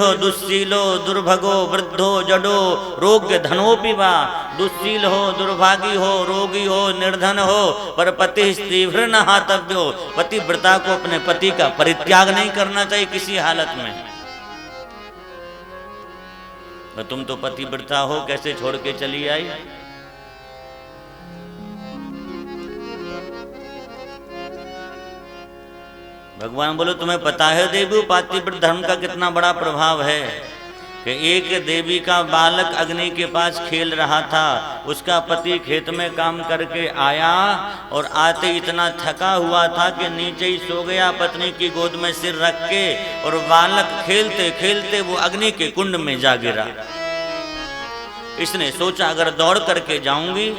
हो दुस्शीलो दुर्भगो वृद्धो जडो रोग्य धनोपि वा। दुस्शील हो, दुर्भागी हो, रोगी हो, निर्धन हो, पर पति तीव्र न हातव्यो। पतिव्रता को अपने पति का परित्याग नहीं करना चाहिए किसी हालत में। तो तुम तो पतिव्रता हो, कैसे छोड़ के चली आई? भगवान बोलो तुम्हें पता है देवी पातिव्रत धर्म का कितना बड़ा प्रभाव है कि एक देवी का बालक अग्नि के पास खेल रहा था, उसका पति खेत में काम करके आया और आते इतना थका हुआ था कि नीचे ही सो गया पत्नी की गोद में सिर रख के, और बालक खेलते खेलते वो अग्नि के कुंड में जा गिरा। इसने सोचा अगर दौड़ करके जाऊंगी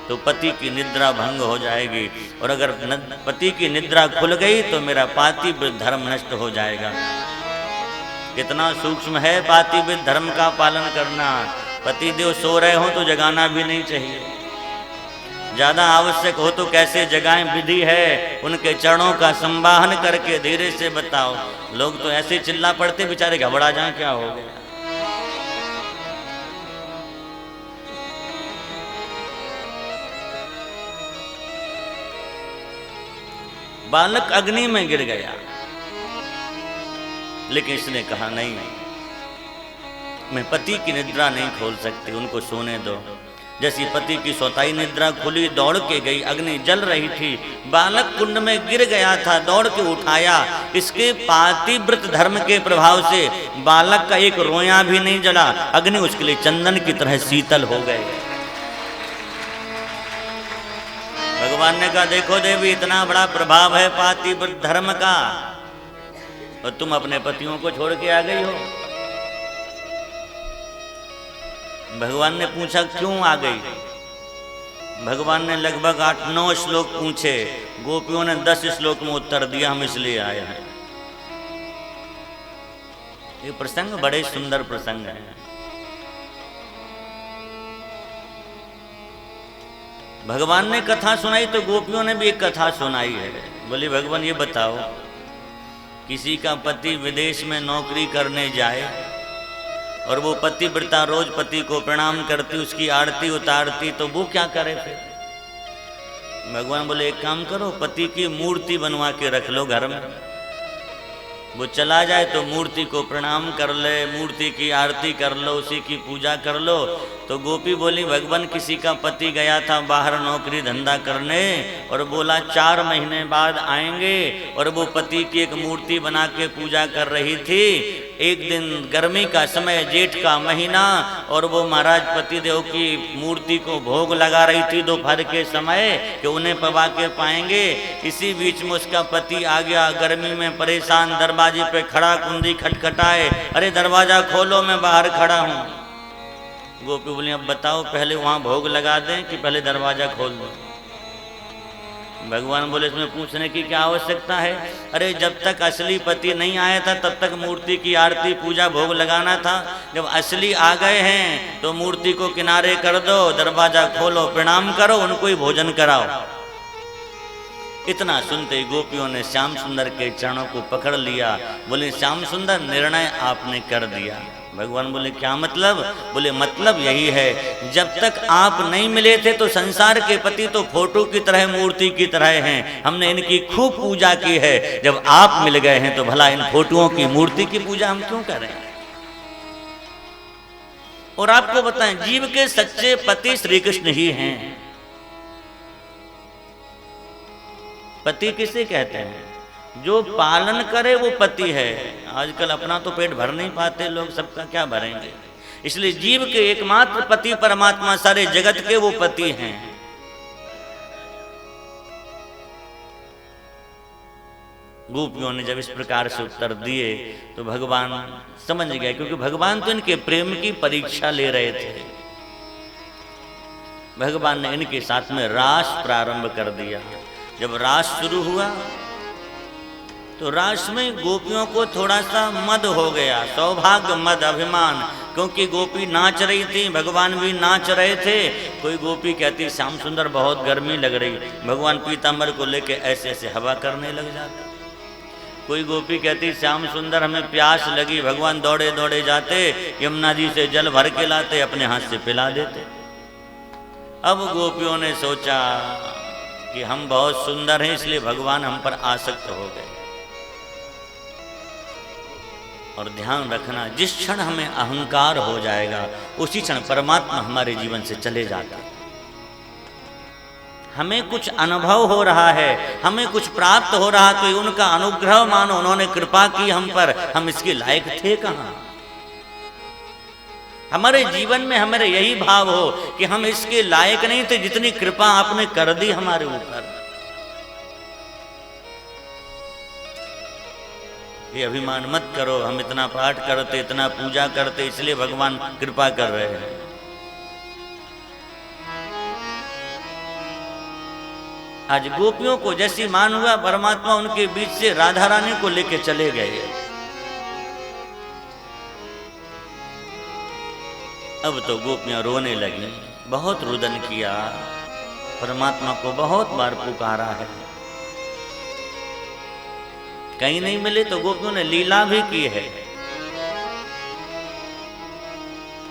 तो पति की निद्रा भंग हो जाएगी, और अगर पति की निद्रा खुल गई तो मेरा पातिव्रत धर्म नष्ट हो जाएगा। कितना सूक्ष्म है पातिव्रत धर्म का पालन करना। पति देव सो रहे हो तो जगाना भी नहीं चाहिए, ज्यादा आवश्यक हो तो कैसे जगाएं विधि है, उनके चरणों का संवाहन करके धीरे से बताओ। लोग तो ऐसे चिल्ला पड़ते बेचारे घबरा जाएं क्या हो गया। बालक अग्नि में गिर गया, लेकिन इसने कहा नहीं, मैं पति की निद्रा नहीं खोल सकती, उनको सोने दो। जैसी पति की सोताई निद्रा खुली, दौड़ के गई, अग्नि जल रही थी, बालक कुंड में गिर गया था, दौड़ के उठाया। इसके पातिव्रत धर्म के प्रभाव से बालक का एक रोया भी नहीं जला, अग्नि उसके लिए चंदन की तरह शीतल हो गए। भगवान ने कहा देखो देवी इतना बड़ा प्रभाव है पातिव्रत धर्म का, और तुम अपने पतियों को छोड़ के आ गई हो। भगवान ने पूछा क्यों आ गई? भगवान ने लगभग 8-9 श्लोक पूछे, गोपियों ने 10 श्लोक में उत्तर दिया हम इसलिए आए हैं। ये प्रसंग बड़े सुंदर प्रसंग है। भगवान ने कथा सुनाई तो गोपियों ने भी एक कथा सुनाई है। बोली भगवान ये बताओ, किसी का पति विदेश में नौकरी करने जाए और वो पतिव्रता रोज पति को प्रणाम करती, उसकी आरती उतारती, तो वो क्या करे फिर? भगवान बोले एक काम करो, पति की मूर्ति बनवा के रख लो घर में, वो चला जाए तो मूर्ति को प्रणाम कर ले, मूर्ति की आरती कर लो, उसी की पूजा कर लो। तो गोपी बोली भगवान किसी का पति गया था बाहर नौकरी धंधा करने और बोला 4 महीने बाद आएंगे, और वो पति की एक मूर्ति बना के पूजा कर रही थी। एक दिन गर्मी का समय, जेठ का महीना, और वो महाराज पतिदेव की मूर्ति को भोग लगा रही थी दोपहर के समय कि उन्हें पवा के पाएंगे। इसी बीच में उसका पति आ गया, गर्मी में परेशान, दरवाजे पे खड़ा, कुंडी खटखटाए, अरे दरवाजा खोलो मैं बाहर खड़ा हूँ। गोपी बोली अब बताओ पहले वहां भोग लगा दें कि पहले दरवाजा खोल दो? भगवान बोले इसमें पूछने की क्या आवश्यकता है? अरे जब तक असली पति नहीं आया था तब तक मूर्ति की आरती पूजा भोग लगाना था, जब असली आ गए हैं तो मूर्ति को किनारे कर दो, दरवाजा खोलो, प्रणाम करो, उनको ही भोजन कराओ। इतना सुनते गोपियों ने श्याम सुंदर के चरणों को पकड़ लिया। बोले श्याम सुंदर निर्णय आपने कर दिया। भगवान बोले क्या मतलब? बोले मतलब यही है, जब तक आप नहीं मिले थे तो संसार के पति तो फोटो की तरह, मूर्ति की तरह हैं, हमने इनकी खूब पूजा की है। जब आप मिल गए हैं तो भला इन फोटोओं की, मूर्ति की पूजा हम क्यों करें? और आपको बताएं जीव के सच्चे पति श्री कृष्ण ही हैं। पति किसे कहते हैं? जो पालन करे वो पति है। आजकल अपना तो पेट भर नहीं पाते लोग, सबका क्या भरेंगे? इसलिए जीव के एकमात्र पति परमात्मा, सारे जगत के वो पति हैं। गोपियों ने जब इस प्रकार से उत्तर दिए तो भगवान समझ गए, क्योंकि भगवान तो इनके प्रेम की परीक्षा ले रहे थे। भगवान ने इनके साथ में रास प्रारंभ कर दिया। जब रास शुरू हुआ तो रास में गोपियों को थोड़ा सा मद हो गया, सौभाग्य मद, अभिमान, क्योंकि गोपी नाच रही थी, भगवान भी नाच रहे थे। कोई गोपी कहती श्याम सुंदर बहुत गर्मी लग रही, भगवान पीताम्बर को लेके ऐसे ऐसे हवा करने लग जाते। कोई गोपी कहती श्याम सुंदर हमें प्यास लगी, भगवान दौड़े दौड़े जाते, यमुना जी से जल भर के लाते, अपने हाथ से पिला देते। अब गोपियों ने सोचा कि हम बहुत सुंदर हैं, इसलिए भगवान हम पर आसक्त हो गए। और ध्यान रखना, जिस क्षण हमें अहंकार हो जाएगा उसी क्षण परमात्मा हमारे जीवन से चले जाते हैं। हमें कुछ अनुभव हो रहा है, हमें कुछ प्राप्त हो रहा, तो उनका अनुग्रह मानो, उन्होंने कृपा की हम पर, हम इसके लायक थे कहाँ। हमारे जीवन में हमारे यही भाव हो कि हम इसके लायक नहीं थे, जितनी कृपा आपने कर दी हमारे ऊपर। ये अभिमान मत करो, हम इतना पाठ करते, इतना पूजा करते, इसलिए भगवान कृपा कर रहे हैं। आज गोपियों को जैसी मान हुआ, परमात्मा उनके बीच से राधा रानी को लेके चले गए। अब तो गोपियां रोने लगी, बहुत रुदन किया, परमात्मा को बहुत बार पुकारा है, कहीं नहीं मिले। तो गोपियों ने लीला भी की है,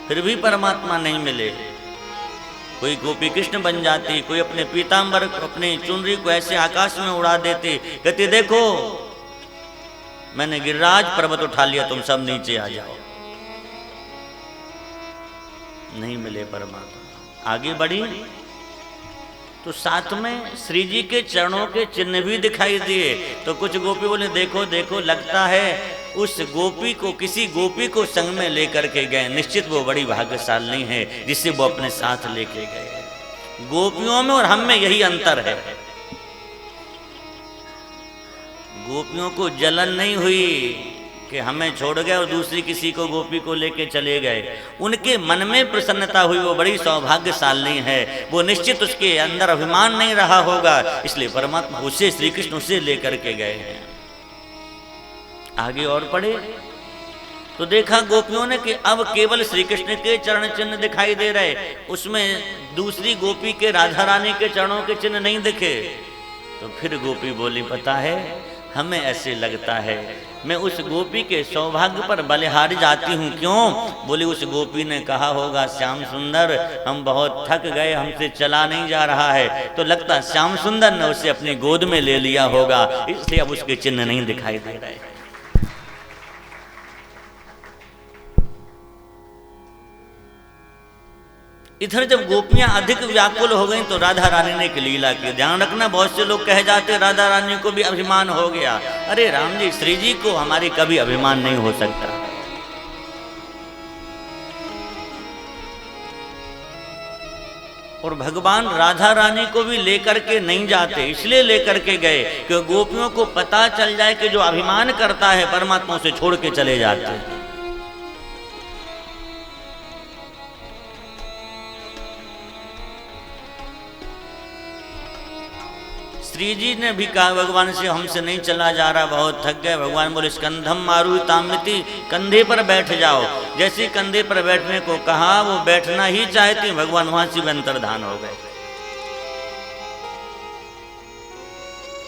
फिर भी परमात्मा नहीं मिले। कोई गोपी कृष्ण बन जाती, कोई अपने पीतांबर अपने चुनरी को ऐसे आकाश में उड़ा देती, कहती देखो मैंने गिरिराज पर्वत उठा लिया, तुम सब नीचे आ जाओ। नहीं मिले परमात्मा। आगे बढ़ी तो साथ में श्री जी के चरणों के चिन्ह भी दिखाई दिए। तो कुछ गोपी बोले देखो देखो, लगता है उस गोपी को, किसी गोपी को संग में लेकर के गए, निश्चित वो बड़ी भाग्यशाली है जिससे वो अपने साथ लेके गए। गोपियों में और हम में यही अंतर है। गोपियों को जलन नहीं हुई कि हमें छोड़ गए और दूसरी किसी को गोपी को लेके चले गए, उनके मन में प्रसन्नता हुई, वो बड़ी सौभाग्यशाली है, वो निश्चित उसके अंदर अभिमान नहीं रहा होगा, इसलिए परमात्मा उसे, श्री कृष्ण उसे लेकर के गए हैं। आगे और पढ़े तो देखा गोपियों ने कि अब केवल श्री कृष्ण के चरण चिन्ह दिखाई दे रहे, उसमें दूसरी गोपी के, राधा रानी के चरणों के चिन्ह नहीं दिखे। तो फिर गोपी बोली पता है, हमें ऐसे लगता है मैं उस गोपी के सौभाग्य पर बलिहारी जाती हूँ। क्यों? बोली उस गोपी ने कहा होगा श्याम सुंदर हम बहुत थक गए, हमसे चला नहीं जा रहा है, तो लगता श्याम सुंदर ने उसे अपनी गोद में ले लिया होगा, इसलिए अब उसके चिन्ह नहीं दिखाई दे रहे। इधर जब गोपियां अधिक व्याकुल हो गईं तो राधा रानी ने एक लीला की। ध्यान रखना, बहुत से लोग कह जाते राधा रानी को भी अभिमान हो गया। अरे राम जी, श्री जी को हमारी कभी अभिमान नहीं हो सकता। और भगवान राधा रानी को भी लेकर के नहीं जाते, इसलिए लेकर के गए कि गोपियों को पता चल जाए कि जो अभिमान करता है परमात्मा से छोड़ के चले जाते हैं। श्री जी ने भी कहा भगवान से हमसे नहीं चला जा रहा, बहुत थक गए। भगवान बोले स्कंधम मारू तामिति, कंधे पर बैठ जाओ। जैसे कंधे पर बैठने को कहा वो बैठना ही चाहती, भगवान वहां से अंतर्धान हो गए।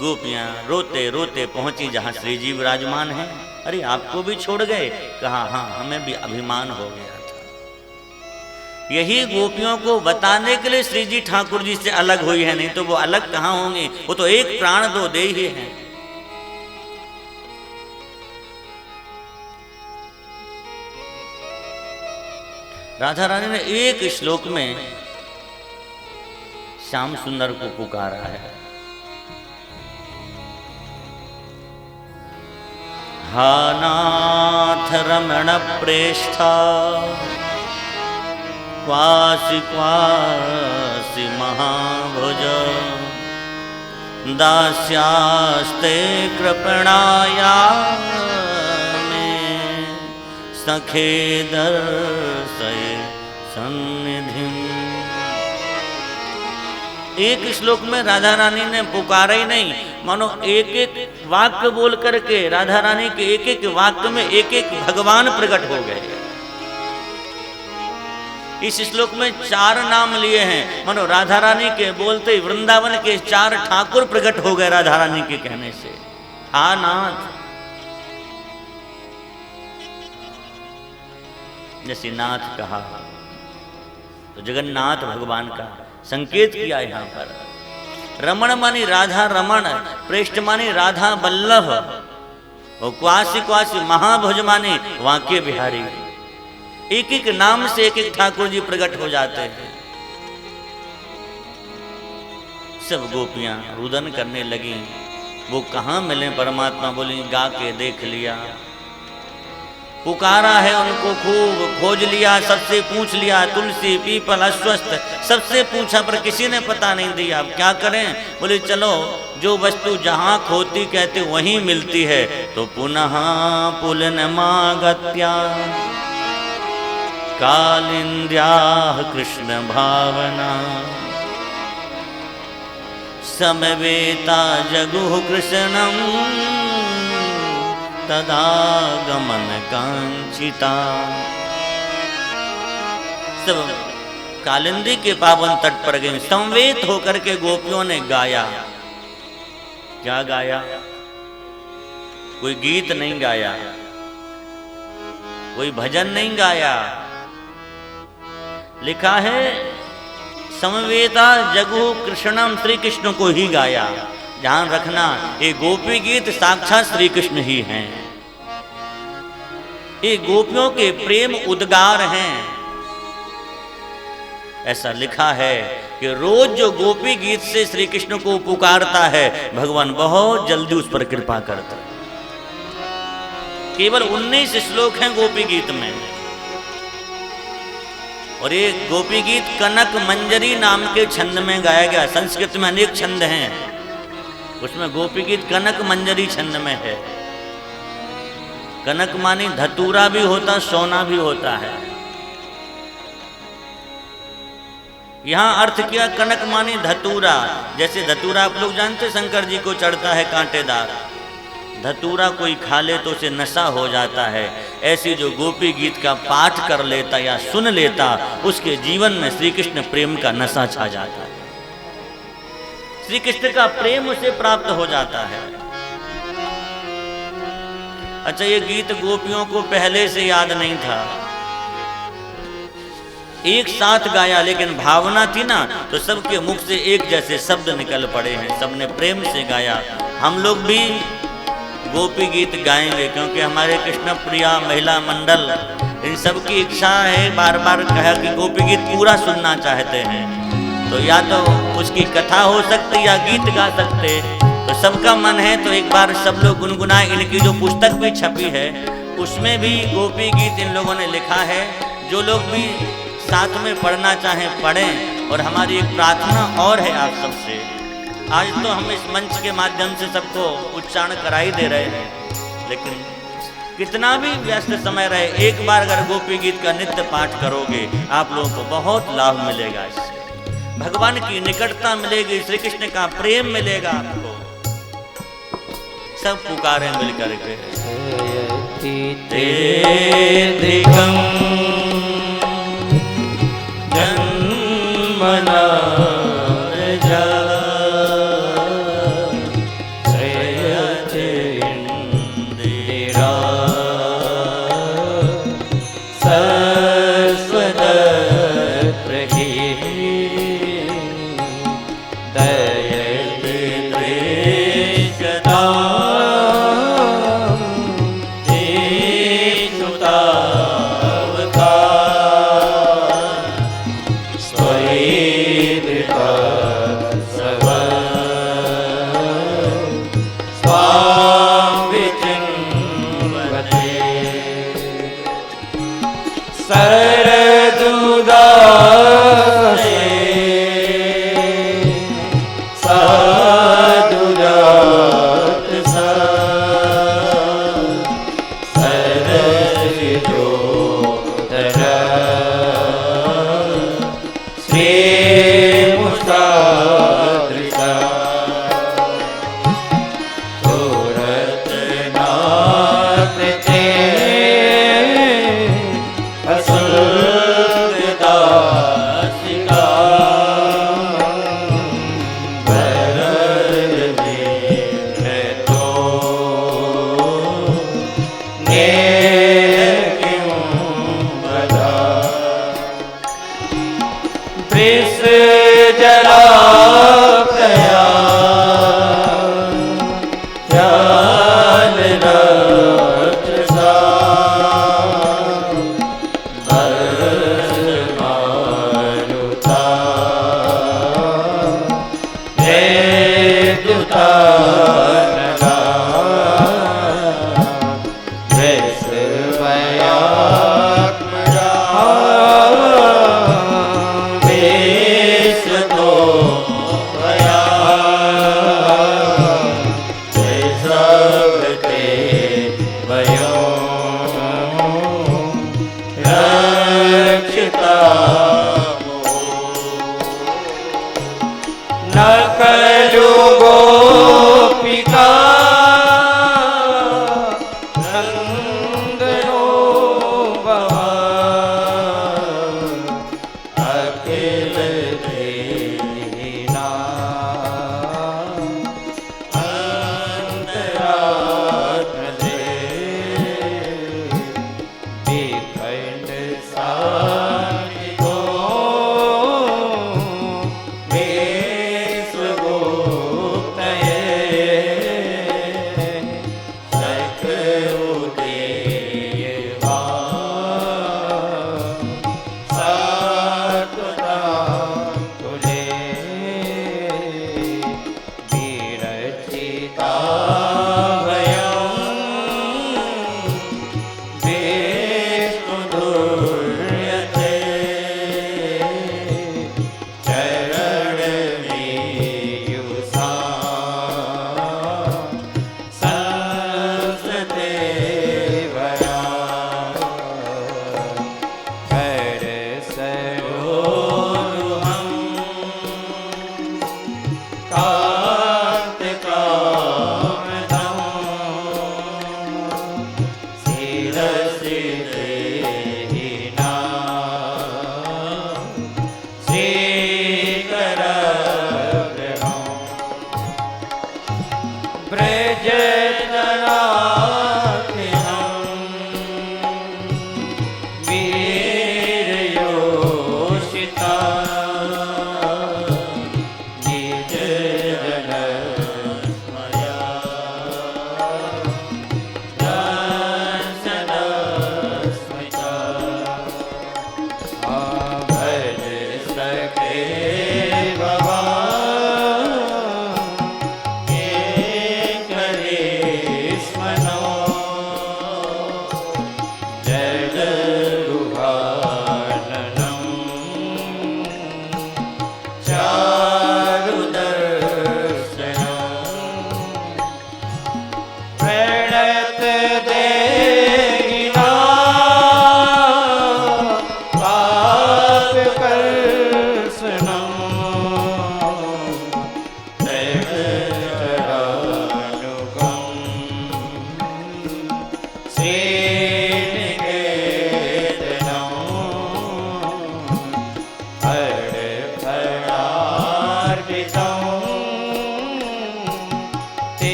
गोपियां रोते रोते पहुंची जहां श्री जी विराजमान हैं। अरे आपको भी छोड़ गए? कहा हाँ, हमें भी अभिमान हो गया था। यही गोपियों को बताने के लिए श्री जी ठाकुर जी से अलग हुई है, नहीं तो वो अलग कहाँ होंगे, वो तो एक प्राण दो दे ही हैं। राधा रानी ने एक श्लोक में श्याम सुंदर को पुकारा है। हा नाथ रमण प्रेष्ठा क्वासि क्वासि महाभुज दास्यास्ते कृपणाया में सखे दर्शय सन्निधिम। एक श्लोक में राधा रानी ने पुकारा ही नहीं, मानो एक एक वाक्य बोल करके राधा रानी के एक एक वाक्य में एक एक भगवान प्रकट हो गए। इस श्लोक में 4 नाम लिए हैं, मानो राधा रानी के बोलते वृंदावन के 4 ठाकुर प्रकट हो गए राधा रानी के कहने से। हा नाथ, जैसे नाथ कहा, तो जगन्नाथ भगवान का संकेत किया यहाँ पर। रमण मानी राधा रमण, प्रेष्ठ मानी राधा बल्लभ, और क्वासी क्वासी महाभुज मानी वांके बिहारी। एक एक नाम से एक एक ठाकुर जी प्रकट हो जाते हैं। सब गोपियां रुदन करने लगी, वो कहाँ मिले परमात्मा? बोली गा के देख लिया, पुकारा है उनको खूब, खोज लिया, सबसे पूछ लिया, तुलसी पीपल अश्वत्थ सबसे पूछा, पर किसी ने पता नहीं दिया। अब क्या करें? बोले चलो, जो वस्तु जहाँ खोती कहते वहीं मिलती है। तो पुनः पुलनमागत्या कालिंद्या कृष्ण भावना, समवेता जगुः कृष्णं तदा गमन कांक्षिता। सब कालिंदी के पावन तट पर गए, संवेत होकर के गोपियों ने गाया। क्या गाया? कोई गीत नहीं गाया, कोई भजन नहीं गाया, लिखा है समवेता जगु कृष्णम, श्री कृष्ण को ही गाया। ध्यान रखना, ये गोपी गीत साक्षात श्री कृष्ण ही हैं। ये गोपियों के प्रेम उद्गार हैं। ऐसा लिखा है कि रोज जो गोपी गीत से श्री कृष्ण को पुकारता है, भगवान बहुत जल्दी उस पर कृपा करता है। केवल 19 श्लोक हैं गोपी गीत में, और ये गोपी गीत कनक मंजरी नाम के छंद में गाया गया। संस्कृत में अनेक छंद हैं, उसमें गोपी गीत कनक मंजरी छंद में है। कनक मानी धतूरा भी होता, सोना भी होता है। यहां अर्थ किया कनक मानी धतूरा। जैसे धतूरा आप लोग जानते, शंकर जी को चढ़ता है कांटेदार। धतूरा कोई खा ले तो उसे नशा हो जाता है। ऐसी जो गोपी गीत का पाठ कर लेता या सुन लेता, उसके जीवन में श्री कृष्ण प्रेम का नशा छा जाता है। श्री कृष्ण का प्रेम उसे प्राप्त हो जाता है। अच्छा, ये गीत गोपियों को पहले से याद नहीं था, एक साथ गाया, लेकिन भावना थी ना, तो सबके मुख से एक जैसे शब्द निकल पड़े हैं। सबने प्रेम से गाया। हम लोग भी गोपी गीत गाएंगे, क्योंकि हमारे कृष्ण प्रिया महिला मंडल इन सब की इच्छा है, बार बार कहा कि गोपी गीत पूरा सुनना चाहते हैं। तो या तो उसकी कथा हो सकती या गीत गा सकते, तो सबका मन है तो एक बार सब लोग गुनगुनाए। इनकी जो पुस्तक भी छपी है उसमें भी गोपी गीत इन लोगों ने लिखा है। जो लोग भी साथ में पढ़ना चाहें पढ़ें। और हमारी एक प्रार्थना और है आप सबसे, आज तो हम इस मंच के माध्यम से सबको उच्चारण कराई दे रहे हैं, लेकिन कितना भी व्यस्त समय रहे, एक बार अगर गोपी गीत का नित्य पाठ करोगे, आप लोगों को बहुत लाभ मिलेगा। इससे भगवान की निकटता मिलेगी, श्री कृष्ण का प्रेम मिलेगा आपको। सब पुकारे मिलकर के जन्मना असुर जला गया ध्यान रक्षा बस मारुता हे दुता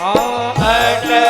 मोहिता